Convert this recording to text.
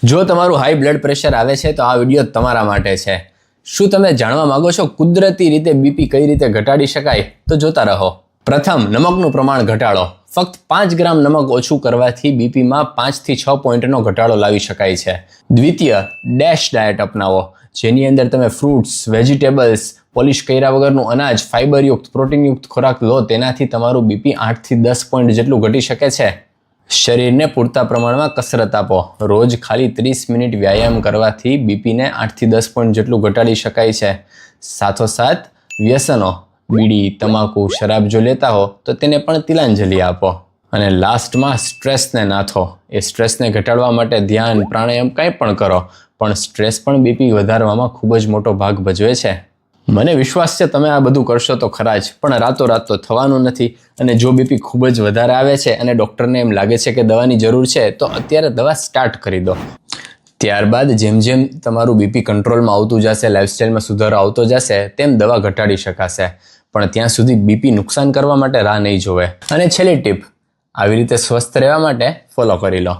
જો તમારું high blood pressure આવે છે તો આ વિડીયો તમારા માટે છે. શું તમે જાણવા માંગો છો કુદરતી રીતે બીપી કઈ રીતે ઘટાડી શકાય? તો જોતા રહો. પ્રથમ, નમકનું પ્રમાણ ઘટાડો. ફક્ત 5 ગ્રામ નમક ઓછું કરવાથી બીપીમાં 5 થી 6 પોઈન્ટનો ઘટાડો લાવી શકાય છે. દ્વિતીય, ડેશ ડાયટ અપનાવો, જેની અંદર તમે ફ્રૂટ્સ, વેજીટેબલ્સ, પોલિશ કર્યા વગરનું અનાજ, ફાઇબરયુક્ત, પ્રોટીનયુક્ત ખોરાક લો. તેનાથી તમારું બીપી 8 થી 10 પોઈન્ટ જેટલું ઘટી શકે છે. શરીરને પૂરતા પ્રમાણમાં કસરત આપો. રોજ ખાલી 30 મિનિટ વ્યાયામ કરવાથી બીપીને 8 થી 10 પોઈન્ટ જેટલું ઘટાડી શકાય છે. સાથોસાથ વ્યસનો, બીડી, તમાકુ, શરાબ જો લેતા હો તો તેને પણ તિલાંજલિ આપો. અને લાસ્ટમાં સ્ટ્રેસને નાથો. એ સ્ટ્રેસને ઘટાડવા માટે ધ્યાન, પ્રાણાયામ કંઈ પણ કરો, પણ સ્ટ્રેસ પણ બીપી વધારવામાં ખૂબ જ મોટો ભાગ ભજવે છે. મને વિશ્વાસ છે તમે આ બધું કરશો તો ખરા જ, પણ રાતોરાત તો થવાનું નથી. અને જો બીપી ખૂબ જ વધારે આવે છે અને ડૉક્ટરને એમ લાગે છે કે દવાની જરૂર છે તો અત્યારે દવા સ્ટાર્ટ કરી દો. ત્યારબાદ જેમ જેમ તમારું બીપી કંટ્રોલમાં આવતું જશે, લાઇફસ્ટાઇલમાં સુધારો આવતો જશે, તેમ દવા ઘટાડી શકાશે. પણ ત્યાં સુધી બીપી નુકસાન કરવા માટે રાહ નહીં જોવે. અને છેલ્લી ટીપ, આવી રીતે સ્વસ્થ રહેવા માટે ફોલો કરી લો.